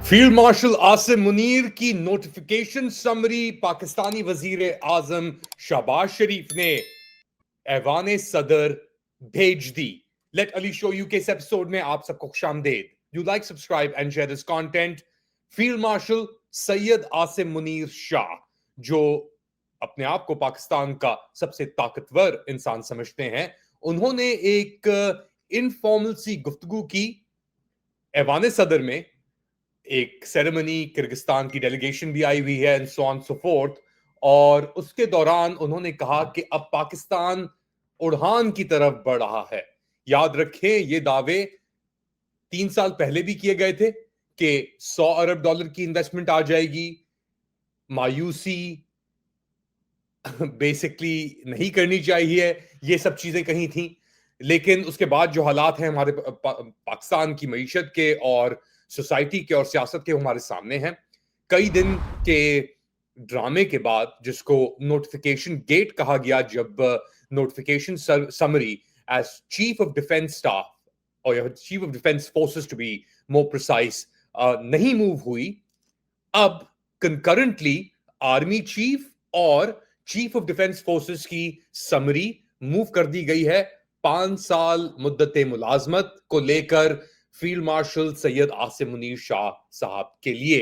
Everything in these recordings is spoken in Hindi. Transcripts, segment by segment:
फील्ड मार्शल आसिम मुनीर की नोटिफिकेशन समरी पाकिस्तानी वजीर आजम शहबाज शरीफ ने ऐवान सदर भेज दी। लेट अली शो यू के इस एपिसोड में आप सबको खुशामदेद। You like, subscribe and share this content. Field marshal Syed Asim Munir Shah, जो अपने आप को पाकिस्तान का सबसे ताकतवर इंसान समझते हैं, उन्होंने एक इनफॉर्मल सी गुफ्तगू की ऐवान सदर में। एक सेरेमनी, किर्गिस्तान की डेलीगेशन भी आई हुई है and so on so fourth. और उसके दौरान उन्होंने कहा कि अब पाकिस्तान उड़ान की तरफ बढ़ रहा है। याद रखें, ये दावे 3 साल पहले भी किए गए थे कि $100 अरब की इन्वेस्टमेंट आ जाएगी। मायूसी बेसिकली नहीं करनी चाहिए, ये सब चीजें कही थी। लेकिन उसके बाद जो हालात हैं हमारे पाकिस्तान की मईशत के और सोसाइटी के और सियासत के, हमारे सामने हैं। कई दिन के ड्रामे के बाद, जिसको नोटिफिकेशन गेट कहा गया, जब notification summary as chief of defence staff और chief of defence forces to be more precise नहीं मूव हुई, अब कंकरेंटली आर्मी चीफ और चीफ ऑफ डिफेंस फोर्सेस की समरी मूव कर दी गई है 5 साल मुद्दत मुलाजमत को लेकर फील्ड मार्शल सैयद आसिम मुनीर शाह साहब के लिए।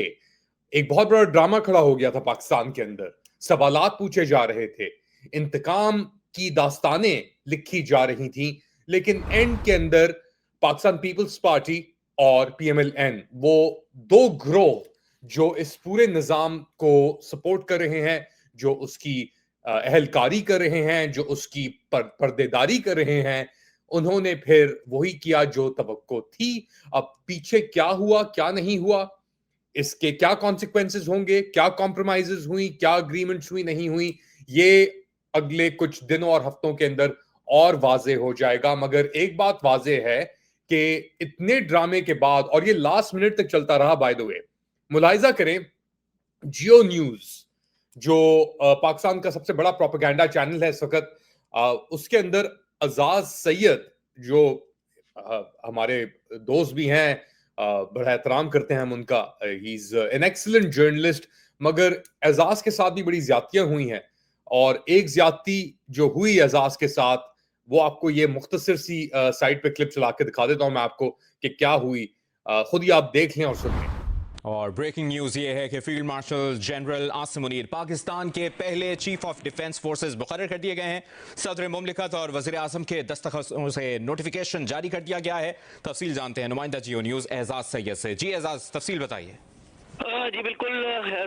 एक बहुत बड़ा ड्रामा खड़ा हो गया था पाकिस्तान के अंदर। सवालात पूछे जा रहे थे, इंतकाम की दास्तानें लिखी जा रही थी। लेकिन एंड के अंदर पाकिस्तान पीपल्स पार्टी और पीएमएलएन, वो दो ग्रोह जो इस पूरे निजाम को सपोर्ट कर रहे हैं, जो उसकी अहलकारी कर रहे हैं, जो उसकी पर्देदारी कर रहे हैं, उन्होंने फिर वही किया जो तवक्को थी। अब पीछे क्या हुआ, क्या नहीं हुआ, इसके क्या कॉन्सिक्वेंसेस होंगे, क्या कॉम्प्रोमाइजेस हुई, क्या अग्रीमेंट्स हुई, नहीं हुई, ये अगले कुछ दिनों और हफ्तों के अंदर और वाजे हो जाएगा। मगर एक बात वाजे है कि इतने ड्रामे के बाद, और ये लास्ट मिनट तक चलता रहा, बाय द वे, मुलाहिजा करें, जियो न्यूज जो पाकिस्तान का सबसे बड़ा प्रोपेगेंडा चैनल है इस वक्त, उसके अंदर अजाज सैयद, जो हमारे दोस्त भी हैं, बड़ा एहतराम करते हैं हम उनका, he is an excellent journalist, मगर एजाज के साथ भी बड़ी ज्यादतियां हुई हैं। और एक ज्यादती जो हुई एजाज के साथ, वो आपको ये मुख्तसर सी साइट पे क्लिप चला के दिखा देता हूं मैं आपको कि क्या हुई। खुद ही आप देख लें और सुन लें। और ब्रेकिंग न्यूज ये है कि field marshal general Asim Munir Pakistan के पहले चीफ ऑफ डिफेंस फोर्सेस मुकर्रर कर दिए गए हैं। सदर मुमलिकत और वजीर आजम के दस्तखतों से नोटिफिकेशन जारी कर दिया गया है। तफसील जानते हैं नुमाइंदा जियो न्यूज एजाज सैयद से। जी एजाज, तफसील बताइए। जी बिल्कुल,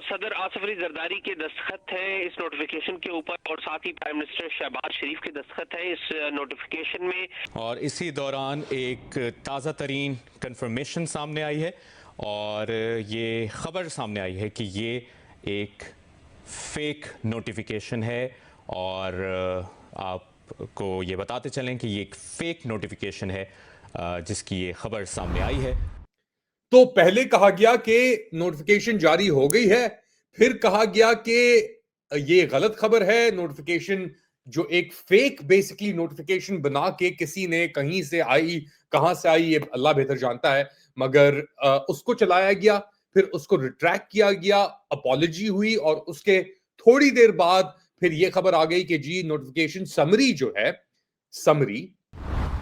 सदर आसिफ अली जरदारी के दस्तखत हैं इस नोटिफिकेशन के ऊपर, और साथ ही प्राइम मिनिस्टर शहबाज शरीफ के दस्तखत हैं इस नोटिफिकेशन में। और इसी दौरान एक ताज़ा तरीन कंफर्मेशन सामने आई है, और ये खबर सामने आई है कि ये एक फेक नोटिफिकेशन है। और आपको ये बताते चलें कि ये एक फेक नोटिफिकेशन है जिसकी ये खबर सामने आई है। तो पहले कहा गया कि नोटिफिकेशन जारी हो गई है, फिर कहा गया कि ये गलत खबर है। नोटिफिकेशन जो एक फेक बेसिकली नोटिफिकेशन बना के किसी ने कहीं से आई, कहां से आई ये अल्लाह बेहतर जानता है, मगर उसको चलाया गया, फिर उसको रिट्रैक्ट किया गया, अपॉलॉजी हुई, और उसके थोड़ी देर बाद फिर ये खबर आ गई कि जी नोटिफिकेशन समरी जो है, समरी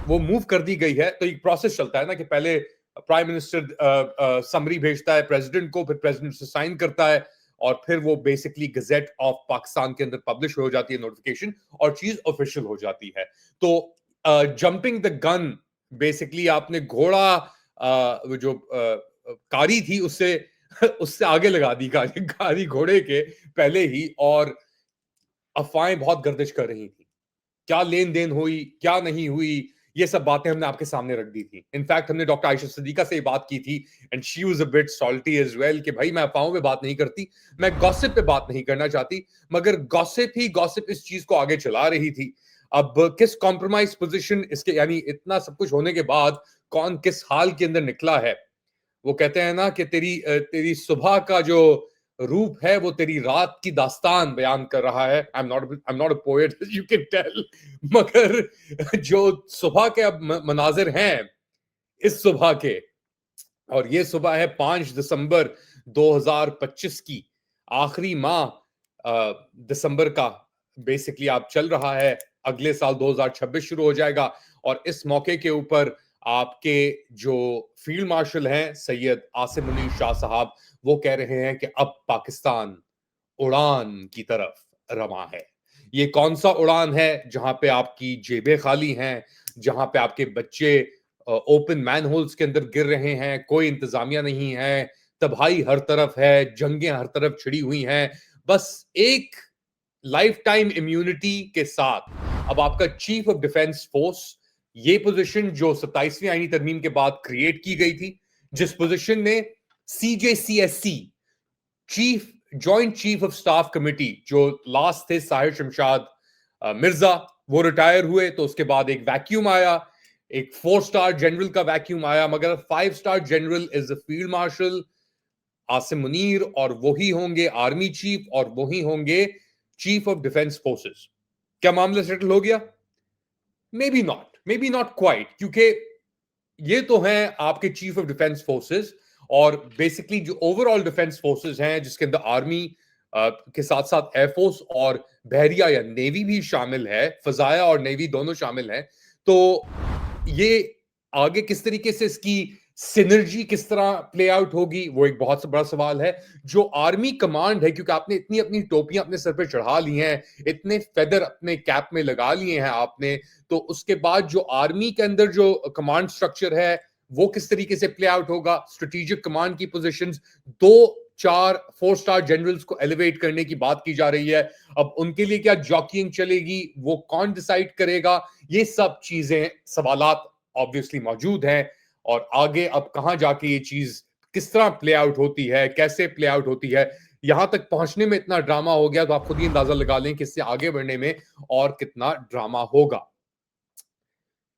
वो मूव कर दी गई है। तो एक प्रोसेस चलता है ना कि पहले प्राइम मिनिस्टर समरी भेजता है प्रेसिडेंट को, फिर प्रेसिडेंट से साइन करता है, और फिर वो बेसिकली गजेट ऑफ पाकिस्तान के अंदर पब्लिश हो जाती है नोटिफिकेशन, और चीज ऑफिशियल हो जाती है। तो जंपिंग द गन, बेसिकली आपने घोड़ा जो कारी थी उससे उससे आगे लगा दी गाड़ी घोड़े के पहले ही। और अफवाहें बहुत गर्दिश कर रही थी, क्या लेन देन हुई, क्या नहीं हुई, ये सब बातें हमने आपके सामने रख दी थी। इनफैक्ट हमने डॉक्टर आयशा सिद्दीका से बात की थी, and she was a bit salty as well कि भाई मैं अफवाहों पे बात नहीं करती, मैं गॉसिप पे बात नहीं करना चाहती। मगर गॉसिप ही गॉसिप इस चीज को आगे चला रही थी। अब किस कॉम्प्रोमाइज पोजीशन इसके, यानी इतना सब कुछ होने के बाद कौन किस हाल के अंदर निकला है। वो कहते हैं ना कि तेरी सुबह का जो रूप है वो तेरी रात की दास्तान बयान कर रहा है। I am not a poet, you can tell, मगर जो सुबह के अब मनाजिर हैं इस सुबह के, और ये सुबह है 5 दिसंबर 2025 की, आखिरी माह दिसंबर का बेसिकली आप चल रहा है, अगले साल 2026 शुरू हो जाएगा। और इस मौके के ऊपर आपके जो फील्ड मार्शल हैं सैयद आसिम मुनीर शाह साहब, वो कह रहे हैं कि अब पाकिस्तान उड़ान की तरफ रवां है। ये कौन सा उड़ान है जहां पे आपकी जेबें खाली हैं, जहां पे आपके बच्चे ओपन मैन होल्स के अंदर गिर रहे हैं, कोई इंतजामिया नहीं है, तबाही हर तरफ है, जंगें हर तरफ छिड़ी हुई हैं। बस एक लाइफ टाइम इम्यूनिटी के साथ अब आपका चीफ ऑफ डिफेंस फोर्स, ये पोजीशन जो 27वीं आईनी तरमीम के बाद क्रिएट की गई थी, जिस पोजीशन ने CJCSC chief joint chief of staff committee जो लास्ट थे साहिर शमशाद मिर्जा, वो रिटायर हुए, तो उसके बाद एक वैक्यूम आया, एक 4 स्टार जनरल का वैक्यूम आया, मगर 5 star general is the field marshal Asim Munir, और वही होंगे आर्मी चीफ, और वही होंगे चीफ ऑफ डिफेंस फोर्सेस। क्या मामला सेटल हो गया? मे बी नॉट क्वाइट, क्योंकि ये तो हैं आपके चीफ ऑफ डिफेंस फोर्सेस, और बेसिकली जो ओवरऑल डिफेंस फोर्सेस हैं जिसके अंदर आर्मी के साथ साथ एयरफोर्स और बहरिया या नेवी भी शामिल है, फजाया और नेवी दोनों शामिल हैं। तो ये आगे किस तरीके से इसकी सिनर्जी किस तरह प्ले आउट होगी, वो एक बहुत बड़ा सवाल है। जो आर्मी कमांड है, क्योंकि आपने इतनी अपनी टोपियां अपने सर पे चढ़ा ली हैं, इतने फेदर अपने कैप में लगा लिए हैं आपने, तो उसके बाद जो आर्मी के अंदर जो कमांड स्ट्रक्चर है वो किस तरीके से प्ले आउट होगा। स्ट्रेटेजिक कमांड की पोजीशंस, 2 4 4 स्टार जनरल्स को एलिवेट करने की बात की जा रही है। अब उनके लिए क्या जॉकिंग चलेगी, वो कौन डिसाइड करेगा, ये सब चीजें सवालात ऑब्वियसली मौजूद हैं। और आगे अब कहां जाके ये चीज किस तरह प्ले आउट होती है, कैसे प्ले आउट होती है, यहां तक पहुंचने में इतना ड्रामा हो गया, तो आप खुद ही अंदाजा लगा लें कि इससे आगे बढ़ने में और कितना ड्रामा होगा।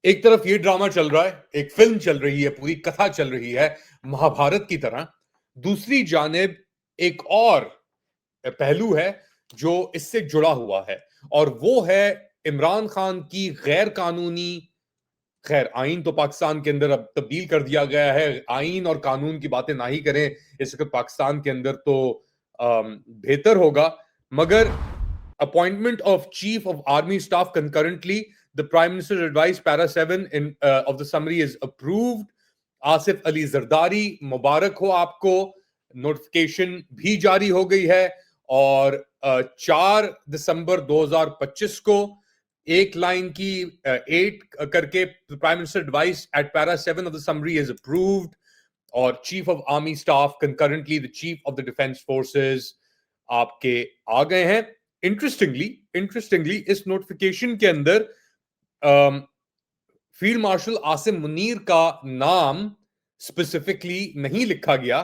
एक तरफ ये ड्रामा चल रहा है, एक फिल्म चल रही है, पूरी कथा चल रही है महाभारत की तरह। दूसरी जानिब एक और पहलू है जो इससे जुड़ा हुआ है, और वो है इमरान खान की गैर कानूनी, खैर आइन तो पाकिस्तान के अंदर अब तब्दील कर दिया गया है, आइन और कानून की बातें ना ही करें इस वक्त पाकिस्तान के अंदर, तो बेहतर होगा। मगर appointment of chief of army staff concurrently, the prime minister advice para 7 in of the summary is approved. Asif Ali Zardari, मुबारक हो आपको, नोटिफिकेशन भी जारी हो गई है। और 4 दिसंबर 2025 को एक लाइन की 8 करके prime minister advice at para 7 of the summary is approved, और chief of army staff concurrently the chief of the defence forces आपके आ गए हैं। इंटरेस्टिंगली इस नोटिफिकेशन के अंदर फील्ड मार्शल आसिम मुनीर का नाम स्पेसिफिकली नहीं लिखा गया,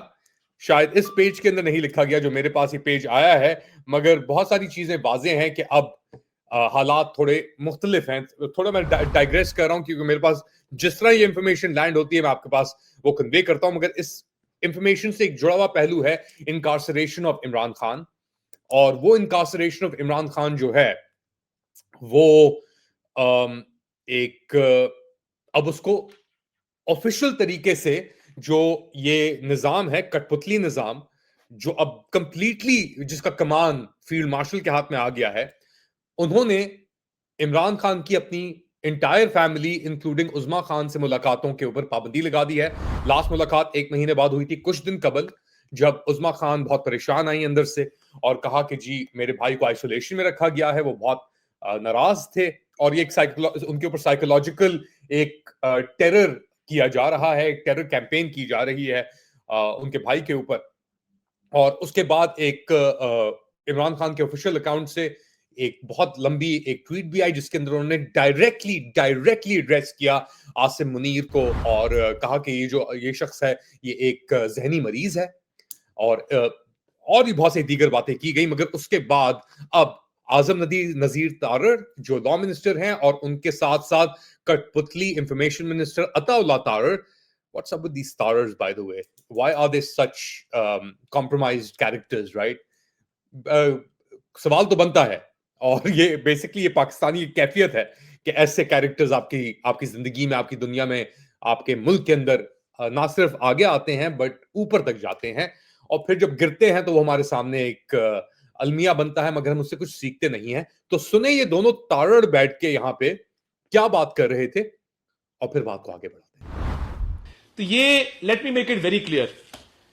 शायद इस पेज के अंदर नहीं लिखा गया जो मेरे पास ये पेज आया है, मगर बहुत सारी चीजें वाज़ेह हैं कि अब हालात थोड़े मुख्तलिफ हैं। थोड़ा मैं डाइग्रेस कर रहा हूं, क्योंकि मेरे पास जिस तरह ये इंफॉर्मेशन लैंड होती है मैं आपके पास वो कन्वे करता हूं, मगर इस इंफॉर्मेशन से एक जुड़ा हुआ पहलू है इनकार्सरेशन ऑफ इमरान खान। और वो इनकार्सरेशन ऑफ इमरान खान जो है वो एक अब उसको ऑफिशियल तरीके से जो ये निजाम है, कठपुतली निजाम, जो अब कंप्लीटली जिसका कमान फील्ड मार्शल के हाथ में आ गया है, उन्होंने इमरान खान की अपनी इंटायर फैमिली इंक्लूडिंग उस्मा खान से मुलाकातों के ऊपर पाबंदी लगा दी है। लास्ट मुलाकात 1 महीने बाद हुई थी, कुछ दिन कबल, जब उस्मा खान बहुत परेशान आई अंदर से और कहा कि जी मेरे भाई को आइसोलेशन में रखा गया है, वो बहुत नाराज थे, और ये एक उनके ऊपर साइकोलॉजिकल एक टेरर किया जा रहा है, टेरर कैंपेन की जा रही है उनके भाई के ऊपर। और उसके बाद एक इमरान खान के ऑफिशियल अकाउंट से एक बहुत लंबी एक ट्वीट भी आई जिसके अंदर उन्होंने डायरेक्टली एड्रेस किया आसिम मुनीर को, और कहा कि ये शख्स है ये एक जहनी मरीज है, और भी बहुत सी दीगर बातें की गई। मगर उसके बाद अब आजम नजीर तारर जो लॉ मिनिस्टर हैं, और उनके साथ साथ कठपुतली information minister Ataullah Tarar, what's up with these Tarars, by the way? Why are they such compromised characters, right? सवाल तो बनता है, और ये बेसिकली ये पाकिस्तानी कैफियत है कि ऐसे कैरेक्टर्स आपकी जिंदगी में, आपकी दुनिया में, आपके मुल्क के अंदर ना सिर्फ आगे आते हैं बट ऊपर तक जाते हैं, और फिर जब गिरते हैं तो वो हमारे सामने एक अलमिया बनता है, मगर हम उससे कुछ सीखते नहीं हैं। तो सुने ये दोनों तारड़ बैठ के यहाँ पे क्या बात कर रहे थे, और फिर बात को आगे बढ़ाते हैं। तो ये let me make it very clear,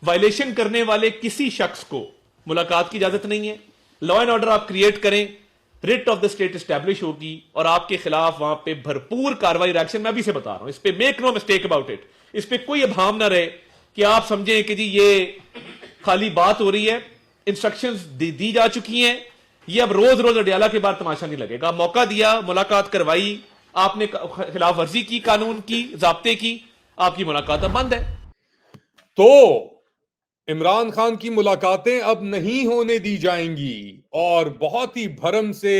violation करने वाले किसी शख्स को मुलाकात की इजाजत नहीं है। लॉ एंड ऑर्डर आप क्रिएट करें, writ of the state establish होगी और आपके खिलाफ वहां पे भरपूर कार्रवाई एक्शन। मैं अभी से बता रहा हूं, इस पे make no mistake about it, इस पे कोई अभाव ना रहे कि आप समझें कि जी ये खाली बात हो रही है। इंस्ट्रक्शंस दी जा चुकी हैं, ये अब रोज रोज अडियाला के बाद तमाशा नहीं लगेगा। मौका दिया, मुलाकात करवाई, आपने खिलाफ वर्जी की, कानून की, जाब्ते की, आपकी मुलाकात अब बंद है। तो इमरान खान की मुलाकातें अब नहीं होने दी जाएंगी, और बहुत ही भरम से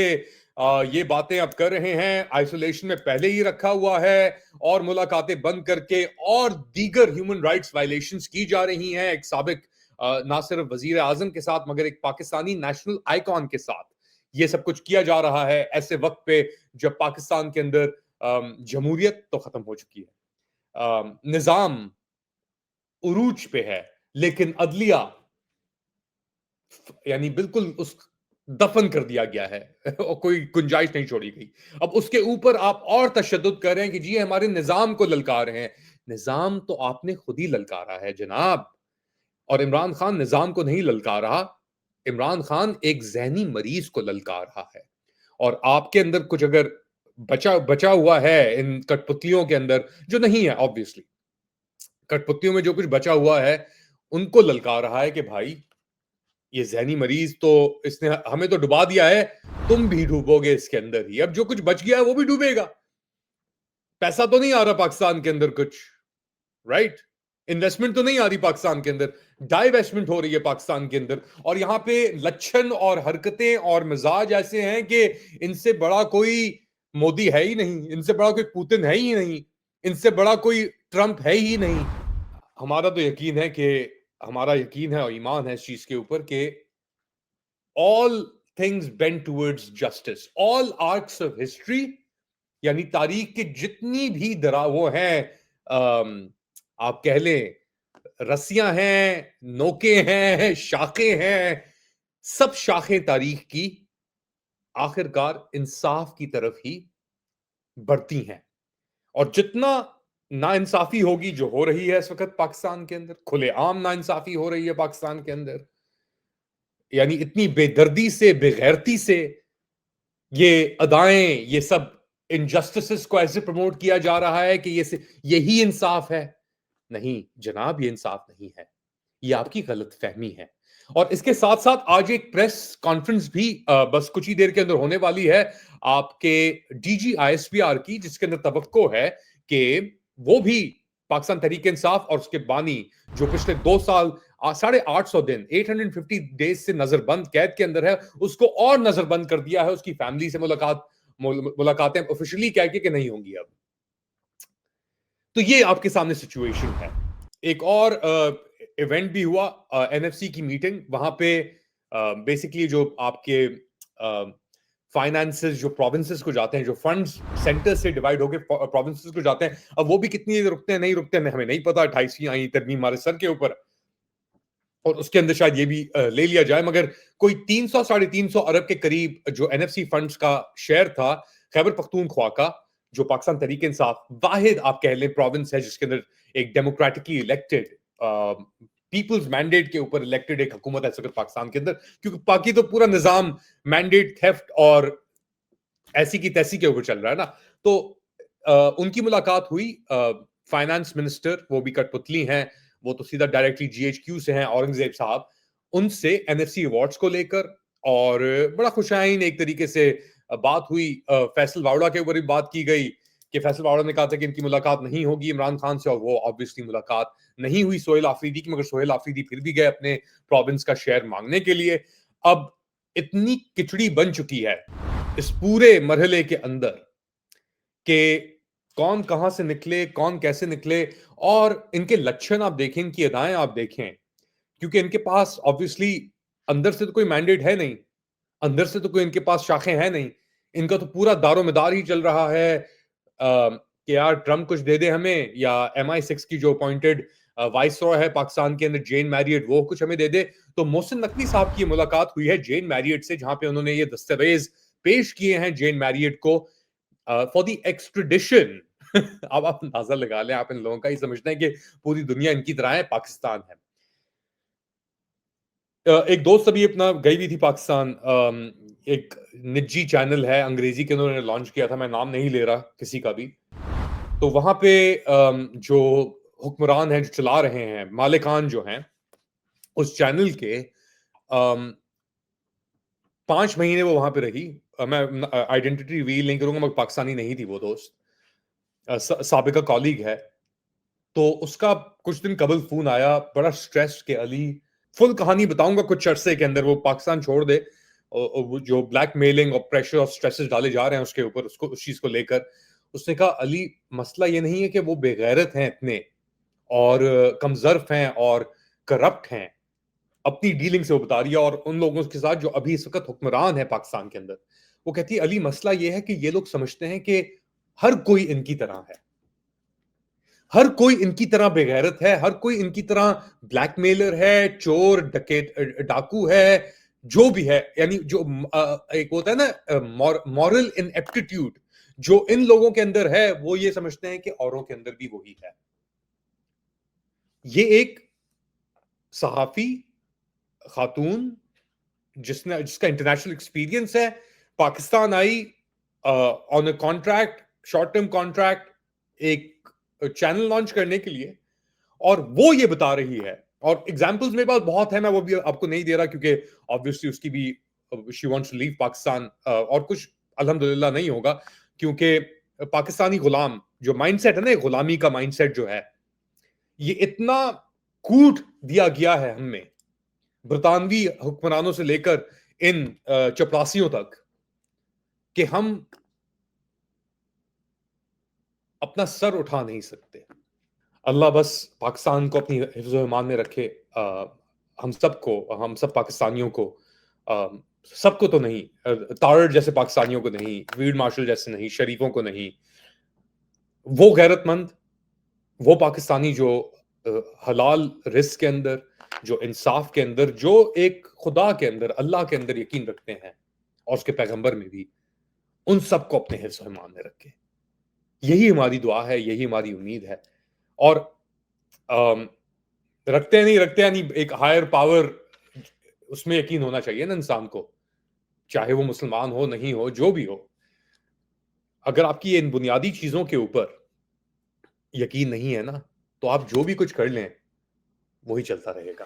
ये बातें अब कर रहे हैं। आइसोलेशन में पहले ही रखा हुआ है और मुलाकातें बंद करके और दीगर ह्यूमन राइट्स वायलेशंस की जा रही हैं एक साबिक ना सिर्फ वजीर आजम के साथ मगर एक पाकिस्तानी नेशनल आइकॉन के साथ ये सब कुछ किया जा रहा है, ऐसे वक्त पे जब पाकिस्तान के अंदर जमहूरियत तो खत्म हो चुकी है, निजाम उरूज पे है, लेकिन अदलिया यानी बिल्कुल उस दफन कर दिया गया है और कोई गुंजाइश नहीं छोड़ी गई। अब उसके ऊपर आप और तशद्दुद कर रहे हैं कि जी हमारे निजाम को ललकार रहे हैं। निजाम तो आपने खुद ही ललकारा है जनाब, और इमरान खान निजाम को नहीं ललकार रहा, इमरान खान एक जहनी मरीज को ललकार रहा है। और आपके अंदर कुछ अगर बचा हुआ है इन कठपुतलियों के अंदर, जो नहीं है ऑब्वियसली, कठपुतलियों में जो कुछ बचा हुआ है उनको ललकार रहा है कि भाई ये जहनी मरीज तो इसने हमें तो डुबा दिया है, तुम भी डूबोगे इसके अंदर ही। अब जो कुछ बच गया है वो भी डूबेगा। पैसा तो नहीं आ रहा पाकिस्तान के अंदर कुछ, राइट? इन्वेस्टमेंट तो नहीं आ रही पाकिस्तान के अंदर, डाइवेस्टमेंट हो रही है पाकिस्तान के अंदर। और यहां पे लक्षण और हरकतें और मिजाज ऐसे हैं कि इनसे बड़ा कोई मोदी है ही नहीं, इनसे बड़ा कोई पुतिन है ही नहीं, इनसे बड़ा कोई ट्रंप है ही नहीं। हमारा तो यकीन है कि हमारा यकीन है और ईमान है इस चीज के ऊपर कि all things bend towards justice, all arcs of history यानी तारीख के जितनी भी वो हैं, आप कह लें रस्सियां हैं, नोके हैं, शाखें हैं, सब शाखें तारीख की आखिरकार इंसाफ की तरफ ही बढ़ती हैं। और जितना नाइंसाफी होगी जो हो रही है इस वक्त पाकिस्तान के अंदर, खुलेआम नाइंसाफी हो रही है पाकिस्तान के अंदर, यानी इतनी बेदर्दी से बेगैरती से ये अदाएं, ये सब इनजस्टिसेस को ऐसे प्रमोट किया जा रहा है कि यही इंसाफ है। नहीं जनाब, ये इंसाफ नहीं है, ये आपकी गलत फहमी है। और इसके साथ साथ आज एक प्रेस कॉन्फ्रेंस भी बस कुछ ही देर के अंदर होने वाली है आपके डीजी ISPR की, जिसके अंदर तवक्को है कि वो भी पाकिस्तान तहरीक इंसाफ और उसके बानी जो पिछले 2 साल 850 दिन 850 डेज से नजरबंद कैद के अंदर है, उसको और नजरबंद कर दिया है। उसकी फैमिली से मुलाकातें ऑफिशियली कह के कि नहीं होंगी अब। तो ये आपके सामने सिचुएशन है। एक और इवेंट भी हुआ, NFC की मीटिंग, वहां पे बेसिकली जो आपके फाइनेंसेस जो प्रोविंसेस को जाते हैं, जो फंड्स सेंटर से डिवाइड होकर प्रोविंसेस को जाते हैं, अब वो भी कितनी देर रुकते हैं नहीं रुकते हैं हमें नहीं पता। 28वीं आई तरमीम हमारे सर के ऊपर, और उसके अंदर शायद ये भी ले लिया जाए, मगर कोई 300 साढ़े 300 अरब के करीब जो NFC फंड्स का शेयर था खैबर पख्तूनख्वा का, जो पाकिस्तान तहरीक इंसाफ वाहिद आप कह लें प्रोविंस है जिसके अंदर एक डेमोक्रेटिकली इलेक्टेड पीपल्स मैंडेट के ऊपर इलेक्टेड एक हुकूमत है इस वक्त पाकिस्तान के अंदर, क्योंकि बाकी तो पूरा निजाम मैंडेट थेफ्ट और ऐसी की तैसी के ऊपर चल रहा है ना। तो उनकी मुलाकात हुई, फाइनेंस मिनिस्टर वो भी कठपुतली हैं, वो तो सीधा डायरेक्टली GHQ से हैं, औरंगजेब साहब, उनसे NFC अवार्ड्स को लेकर और बड़ा खुशाइन एक तरीके से बात हुई। फैसल वावड़ा के ऊपर भी बात की गई कि फैसल वावड़ा ने कहा था कि इनकी मुलाकात नहीं होगी इमरान खान से, और वो ऑब्वियसली मुलाकात नहीं हुई सोहेल आफरीदी की, मगर सोहेल आफरीदी फिर भी गए अपने प्रोविंस का शेयर मांगने के लिए। अब इतनी किचड़ी बन चुकी है इस पूरे मरहले के अंदर कि कौन कहां से निकले, कौन कैसे निकले, और इनके लक्षण आप देखें, इनकी अदाएं आप देखें, क्योंकि इनके पास ऑब्वियसली अंदर से तो कोई मैंडेट है नहीं, अंदर से तो कोई इनके पास शाखें हैं नहीं, इनका तो पूरा दारोमदार ही चल रहा है कि यार ट्रम्प कुछ दे दे हमें, या MI6 की जो अपॉइंटेड वाइसरॉय है पाकिस्तान के अंदर जेन मैरियट, वो कुछ हमें दे दे। तो मोहसिन नकवी साहब की मुलाकात हुई है जेन मैरियट से, जहां पे उन्होंने ये दस्तावेज पेश किए हैं जेन मैरियट को फॉर द एक्सट्रेडिशन। अब आप अंदाजा लगा लें, आप इन लोगों का ही समझते हैं कि पूरी दुनिया इनकी तरह है, पाकिस्तान है। एक दोस्त अभी अपना गई हुई थी पाकिस्तान, एक निजी चैनल है अंग्रेजी के, उन्होंने लॉन्च किया था, मैं नाम नहीं ले रहा किसी का भी। तो वहां पे जो हुक्मरान हैं, जो चला रहे हैं, मालिकान जो हैं उस चैनल के, 5 महीने वो वहां पे रही। मैं आइडेंटिटी रिवील नहीं करूंगा, मगर पाकिस्तानी नहीं थी वो दोस्त, साबिका कॉलीग है। तो उसका कुछ दिन कबल फोन आया, बड़ा स्ट्रेस के अली, फुल कहानी बताऊंगा कुछ अरसे के अंदर वो पाकिस्तान छोड़ दे, और वो जो ब्लैकमेलिंग और प्रेशर और स्ट्रेसेस डाले जा रहे हैं उसके ऊपर, उसको उस चीज को लेकर उसने कहा, अली मसला ये नहीं है कि वो बेगैरत हैं इतने और कमजर्फ हैं और करप्ट हैं, अपनी डीलिंग से वो बता रही है, और उन लोगों के साथ जो अभी इस वक्त हुक्मरान है पाकिस्तान के अंदर, वो कहती है अली मसला ये है कि ये लोग समझते हैं कि हर कोई इनकी तरह है, हर कोई इनकी तरह बेगैरत है, हर कोई इनकी तरह ब्लैकमेलर है, चोर डकैत डाकू है, जो भी है। यानी जो एक होता है ना मॉरल इनएप्टिट्यूड जो इन लोगों के अंदर है, वो ये समझते हैं कि औरों के अंदर भी वही है। ये एक सहाफी खातून जिसका इंटरनेशनल एक्सपीरियंस है, Pakistan I on a contract, short term contract, एक चैनल लॉन्च करने के लिए, और वो ये बता रही है। और एग्जांपल्स मेरे पास बहुत है, मैं वो भी आपको नहीं दे रहा क्योंकि ऑब्वियसली उसकी भी she wants to leave Pakistan, और कुछ अल्हम्दुलिल्लाह नहीं होगा, क्योंकि पाकिस्तानी गुलाम जो माइंडसेट है ना, गुलामी का माइंडसेट जो है, ये इतना कूट दिया गया है हमें, बरतानवी हुक्मरानों से लेकर इन चपरासियों तक, कि हम अपना सर उठा नहीं सकते। अल्लाह बस पाकिस्तान को अपनी हिफ्ज़-ओ-ईमान में रखे, हम सबको, हम सब पाकिस्तानियों को, सबको तो नहीं, तारड़ जैसे पाकिस्तानियों को नहीं, फील्ड मार्शल जैसे नहीं, शरीफों को नहीं, वो गैरतमंद, वो पाकिस्तानी जो हलाल रिस्क के अंदर, जो इंसाफ के अंदर, जो एक खुदा के अंदर, अल्लाह के अंदर यकीन रखते हैं, और उसके पैगंबर में भी, उन सबको अपने हिफ्ज़-ओ-ईमान में रखे। यही हमारी दुआ है, यही हमारी उम्मीद है। और रखते हैं नहीं, एक हायर पावर, उसमें यकीन होना चाहिए ना इंसान को, चाहे वो मुसलमान हो, नहीं हो, जो भी हो। अगर आपकी इन बुनियादी चीजों के ऊपर यकीन नहीं है ना, तो आप जो भी कुछ कर लें वही चलता रहेगा।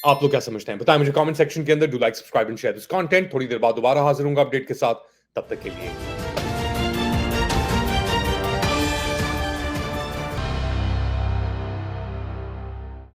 आप लोग क्या समझते हैं, बताएं मुझे कमेंट सेक्शन के अंदर। Do like, subscribe and share this content. थोड़ी देर बाद दोबारा हाजिर होऊंगा अपडेट के साथ, तब तक के लिए